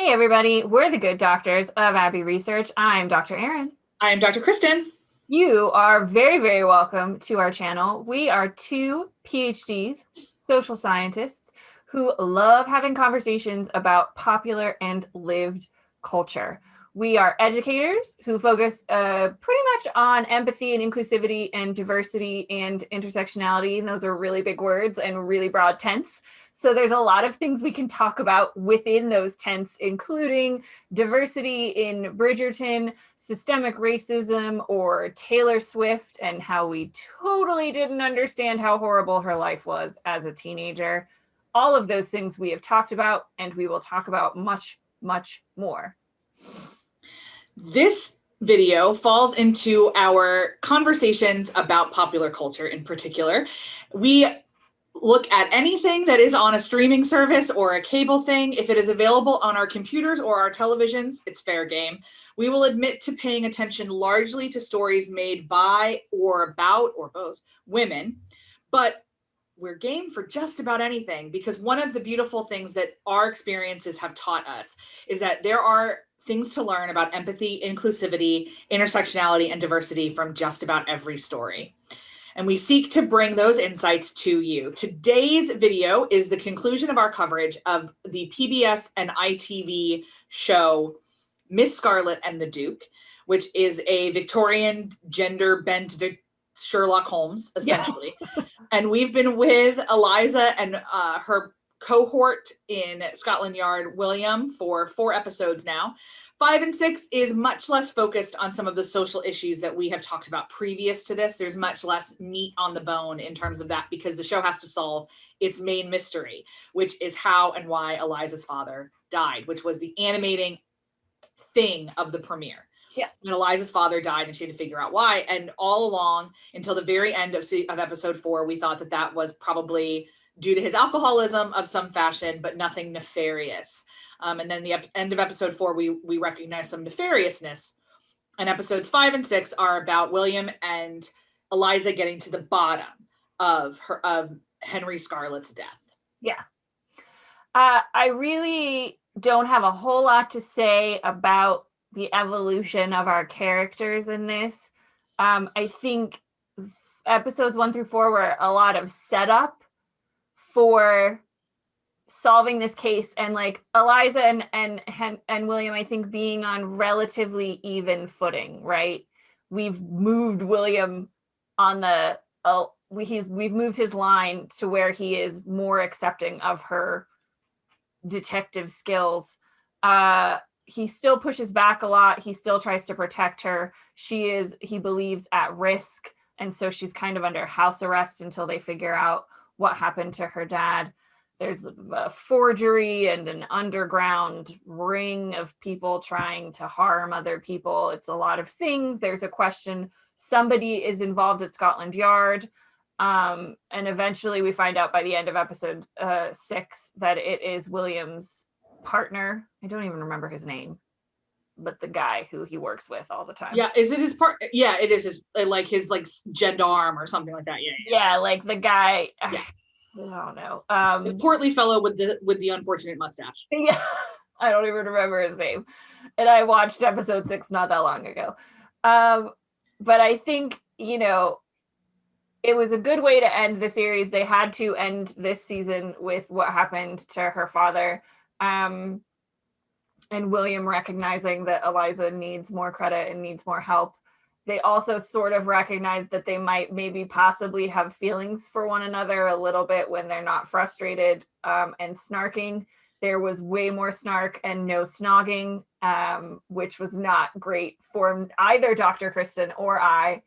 Hey everybody, we're the Good Doctors of Abbey Research. I'm Dr. Erin. I'm Dr. Kristen. You are very, very welcome to our channel. We are two PhDs, social scientists, who love having conversations about popular and lived culture. We are educators who focus pretty much on empathy and inclusivity and diversity and intersectionality. And those are really big words and really broad tents. So there's a lot of things we can talk about within those tents, including diversity in Bridgerton, systemic racism, or Taylor Swift and how we totally didn't understand how horrible her life was as a teenager. All of those things we have talked about, and we will talk about much, much more. This video falls into our conversations about popular culture in particular. We look at anything that is on a streaming service or a cable thing. If it is available on our computers or our televisions, it's fair game. We will admit to paying attention largely to stories made by or about or both women, but we're game for just about anything, because one of the beautiful things that our experiences have taught us is that there are things to learn about empathy, inclusivity, intersectionality, and diversity from just about every story. And we seek to bring those insights to you. Today's video is the conclusion of our coverage of the PBS and ITV show Miss Scarlet and the Duke, which is a Victorian gender-bent Sherlock Holmes, essentially. Yes. And we've been with Eliza and her cohort in Scotland Yard, William, for 4 episodes now. 5 and 6 is much less focused on some of the social issues that we have talked about previous to this. There's much less meat on the bone in terms of that, because the show has to solve its main mystery, which is how and why Eliza's father died, which was the animating thing of the premiere. Yeah. When Eliza's father died and she had to figure out why. And all along, until the very end of episode 4, we thought that that was probably due to his alcoholism of some fashion, but nothing nefarious. And then the end of episode 4, we recognize some nefariousness. And episodes 5 and 6 are about William and Eliza getting to the bottom of Henry Scarlet's death. Yeah. I really don't have a whole lot to say about the evolution of our characters in this. I think episodes 1 through 4 were a lot of setup for solving this case, and like Eliza and William, I think, being on relatively even footing, right? We've moved William on the we've moved his line to where he is more accepting of her detective skills. He still pushes back a lot. He still tries to protect her. She is, he believes, at risk, and so she's kind of under house arrest until they figure out what happened to her dad. There's a forgery and an underground ring of people trying to harm other people. It's a lot of things. There's a question. Somebody is involved at Scotland Yard. And eventually we find out by the end of episode 6 that it is William's partner. I don't even remember his name, but the guy who he works with all the time. Yeah, is it his part? Yeah, it is his gendarme or something like that. Yeah, like the guy. Yeah. I don't know. The portly fellow with the unfortunate mustache. Yeah, I don't even remember his name. And I watched episode 6 not that long ago. But I think, you know, it was a good way to end the series. They had to end this season with what happened to her father. And William recognizing that Eliza needs more credit and needs more help. They also sort of recognize that they might maybe possibly have feelings for one another a little bit when they're not frustrated and snarking. There was way more snark and no snogging, which was not great for either Dr. Kristen or I.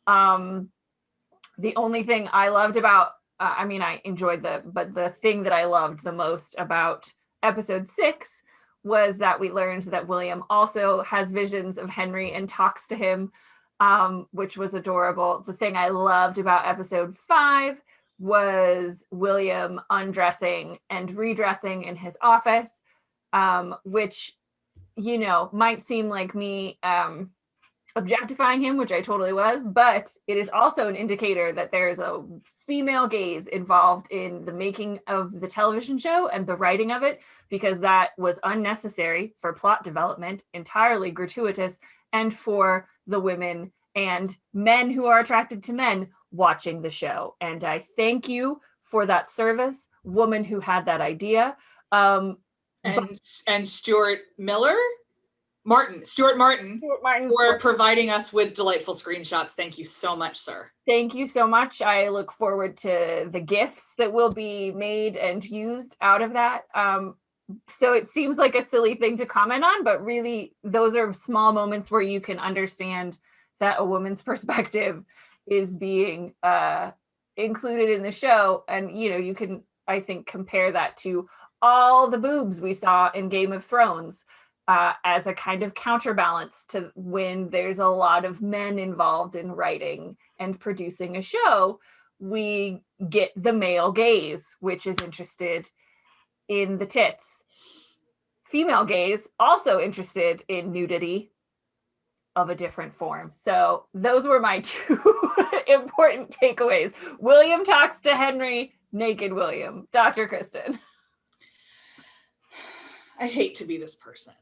The only thing I loved about, I enjoyed but the thing that I loved the most about episode 6 was that we learned that William also has visions of Henry and talks to him, which was adorable. The thing I loved about episode 5 was William undressing and redressing in his office, which, you know, might seem like me objectifying him, which I totally was, but it is also an indicator that there's a female gaze involved in the making of the television show and the writing of it, because that was unnecessary for plot development, entirely gratuitous, and for the women and men who are attracted to men watching the show. And I thank you for that service, woman who had that idea. And Stuart Martin for providing us with delightful screenshots. Thank you so much, sir. Thank you so much. I look forward to the GIFs that will be made and used out of that. So it seems like a silly thing to comment on, but really those are small moments where you can understand that a woman's perspective is being included in the show. And, you know, you can, I think, compare that to all the boobs we saw in Game of Thrones as a kind of counterbalance to when there's a lot of men involved in writing and producing a show. We get the male gaze, which is interested in the tits. Female gaze, also interested in nudity of a different form. So those were my two important takeaways. William talks to Henry, naked William. Dr. Kristen. I hate to be this person.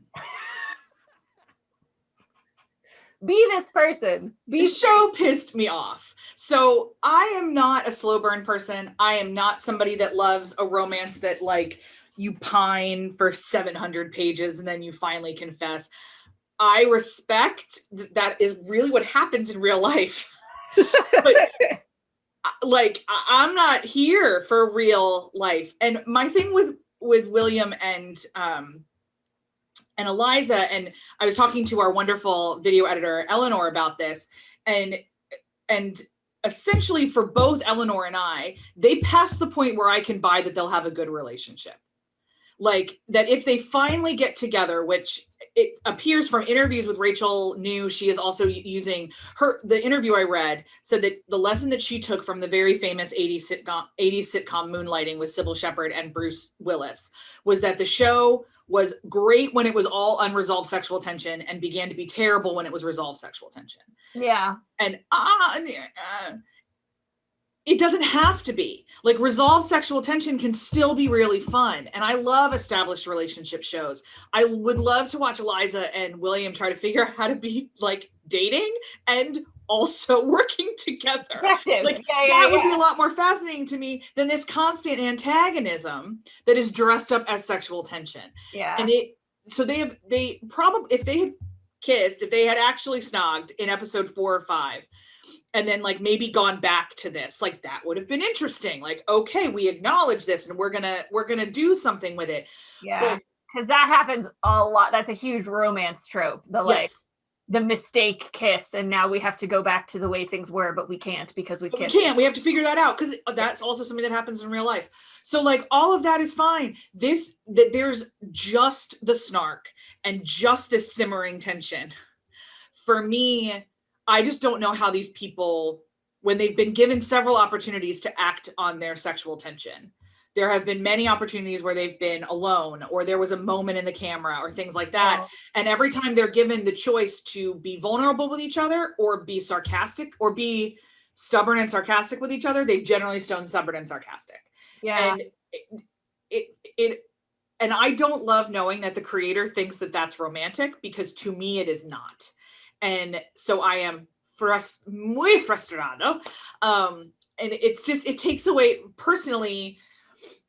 Be this person. The show pissed me off. So I am not a slow burn person. I am not somebody that loves a romance that like you pine for 700 pages and then you finally confess. I respect that is really what happens in real life. But like, I'm not here for real life. And my thing with William and Eliza, and I was talking to our wonderful video editor, Eleanor, about this, and essentially for both Eleanor and I, they passed the point where I can buy that they'll have a good relationship. Like that if they finally get together, which it appears from interviews with Rachel New, she is also using the interview I read said that the lesson that she took from the very famous 80s sitcom Moonlighting with Sybil Shepherd and Bruce Willis was that the show was great when it was all unresolved sexual tension and began to be terrible when it was resolved sexual tension. Yeah. And it doesn't have to be. Like, resolved sexual tension can still be really fun. And I love established relationship shows. I would love to watch Eliza and William try to figure out how to be like dating and also working together. Effective. Like that would be a lot more fascinating to me than this constant antagonism that is dressed up as sexual tension. Yeah. And they probably, if they had kissed, if they had actually snogged in episode 4 or 5, and then like maybe gone back to this, like that would have been interesting. Like, okay, we acknowledge this and we're gonna do something with it. Yeah, because that happens a lot. That's a huge romance trope. The mistake kiss, and now we have to go back to the way things were, but we can't because we can't. We have to figure that out because that's also something that happens in real life. So like all of that is fine. That there's just the snark and just this simmering tension. For me, I just don't know how these people, when they've been given several opportunities to act on their sexual tension, there have been many opportunities where they've been alone or there was a moment in the camera or things like that. Oh. And every time they're given the choice to be vulnerable with each other or be sarcastic or be stubborn and sarcastic with each other, they've generally shown stubborn and sarcastic. Yeah. And and I don't love knowing that the creator thinks that that's romantic, because to me it is not. And so I am muy frustrado. And it's just, it takes away personally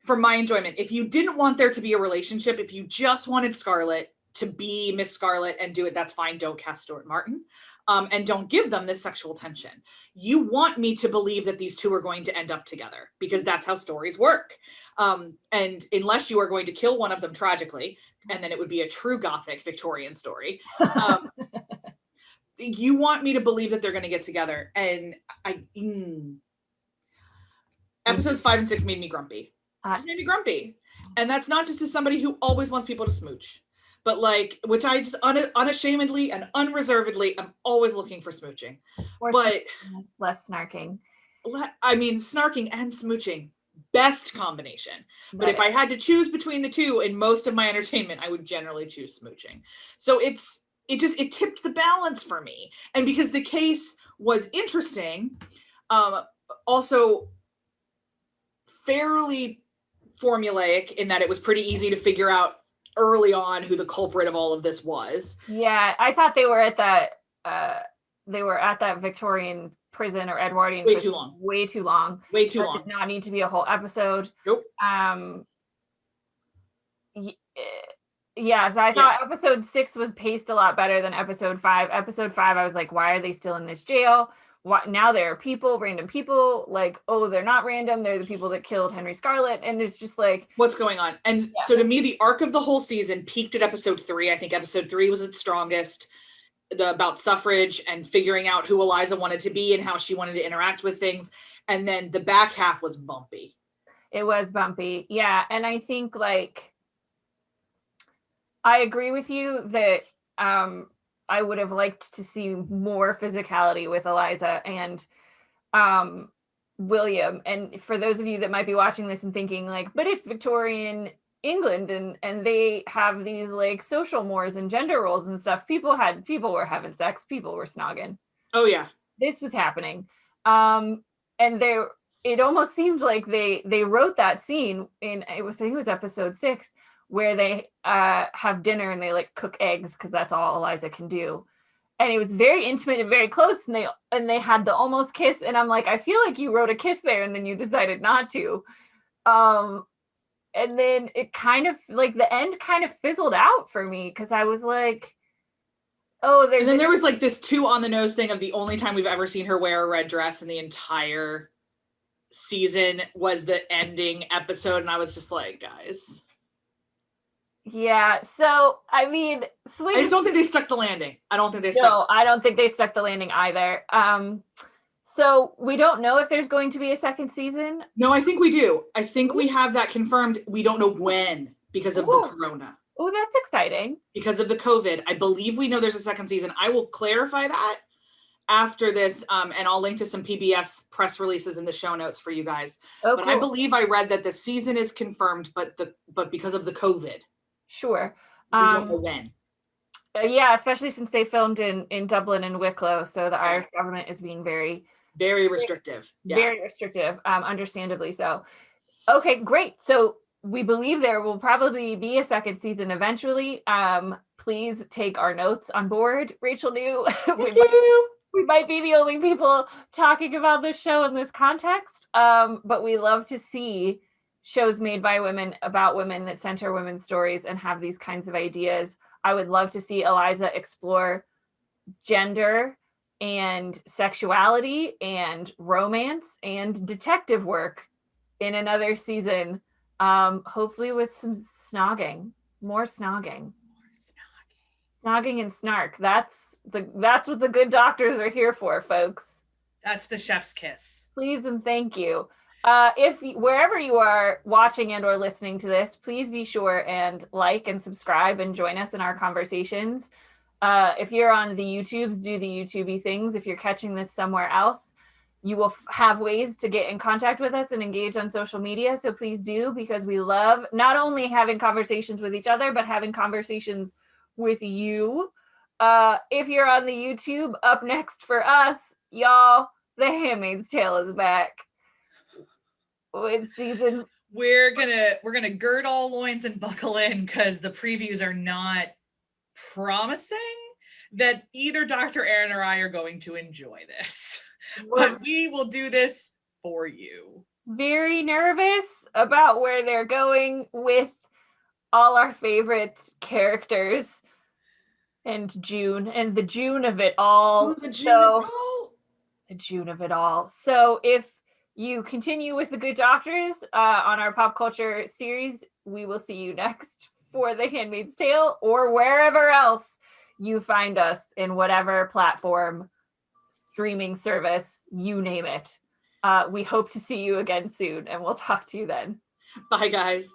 from my enjoyment. If you didn't want there to be a relationship, if you just wanted Scarlet to be Miss Scarlet and do it, that's fine. Don't cast Stuart Martin. And don't give them this sexual tension. You want me to believe that these two are going to end up together because that's how stories work. And unless you are going to kill one of them tragically, and then it would be a true Gothic Victorian story. You want me to believe that they're going to get together. And episodes 5 and 6 made me grumpy. Just made me grumpy. And that's not just as somebody who always wants people to smooch, but like, which I just unashamedly and unreservedly, I'm always looking for smooching. But less snarking. I mean, snarking and smooching, best combination. But if I had to choose between the two in most of my entertainment, I would generally choose smooching. So it's it tipped the balance for me. And because the case was interesting, also fairly formulaic in that it was pretty easy to figure out early on who the culprit of all of this was. Yeah, I thought they were at that Victorian prison or Edwardian Way prison too long. way too long. Way too That long. did not need to be a whole episode. Nope. Yeah, so I thought episode 6 was paced a lot better than episode 5. Episode 5, I was like, why are they still in this jail? What, now there are people, random people, like, oh, they're not random, they're the people that killed Henry Scarlet, and it's just like, what's going on? And so to me, the arc of the whole season peaked at episode 3. I think episode 3 was its strongest, about suffrage and figuring out who Eliza wanted to be and how she wanted to interact with things. And then the back half was bumpy. It was bumpy, yeah. And I think, like, I agree with you that I would have liked to see more physicality with Eliza and William. And for those of you that might be watching this and thinking like, but it's Victorian England and they have these like social mores and gender roles and stuff. People were having sex, people were snogging. Oh yeah. This was happening. And it almost seemed like they wrote that scene I think it was episode 6, where they have dinner and they like cook eggs because that's all Eliza can do. And it was very intimate and very close, and they had the almost kiss, and I'm like, I feel like you wrote a kiss there and then you decided not to. And then it kind of like the end kind of fizzled out for me because I was like, oh, and then there was like this too on the nose thing of the only time we've ever seen her wear a red dress in the entire season was the ending episode, and I was just like, guys. Yeah, so I mean, I just don't think they stuck the landing. I don't think they stuck the landing either. So we don't know if there's going to be a second season. No, I think we do. I think we have that confirmed. We don't know when because of the corona. Oh, that's exciting. Because of the COVID. I believe we know there's a second season. I will clarify that after this, and I'll link to some PBS press releases in the show notes for you guys. Oh, but cool. I believe I read that the season is confirmed, but because of the COVID. Sure. We don't know when. Yeah, especially since they filmed in Dublin and Wicklow, so the Irish government is being very restrictive. Yeah. Very restrictive, understandably so. Okay, great. So we believe there will probably be a second season eventually. Please take our notes on board. Rachel knew we might be the only people talking about this show in this context, but we love to see shows made by women about women that center women's stories and have these kinds of ideas. I would love to see Eliza explore gender and sexuality and romance and detective work in another season, hopefully with some snogging, more snogging and snark. That's what the good doctors are here for, folks. That's the chef's kiss. Please and thank you. If wherever you are watching and or listening to this, please be sure and like and subscribe and join us in our conversations. If you're on the YouTubes, do the YouTubey things. If you're catching this somewhere else, you will have ways to get in contact with us and engage on social media. So please do, because we love not only having conversations with each other, but having conversations with you. If you're on the YouTube, up next for us, y'all, The Handmaid's Tale is back. With season, we're gonna gird all loins and buckle in because the previews are not promising that either Dr. Erin or I are going to enjoy this, but we will do this for you. Very nervous about where they're going with all our favorite characters and June and the June of it all. The June of it all. So if you continue with the Good Doctors on our pop culture series, we will see you next for The Handmaid's Tale or wherever else you find us in whatever platform, streaming service, you name it. We hope to see you again soon, and we'll talk to you then. Bye, guys.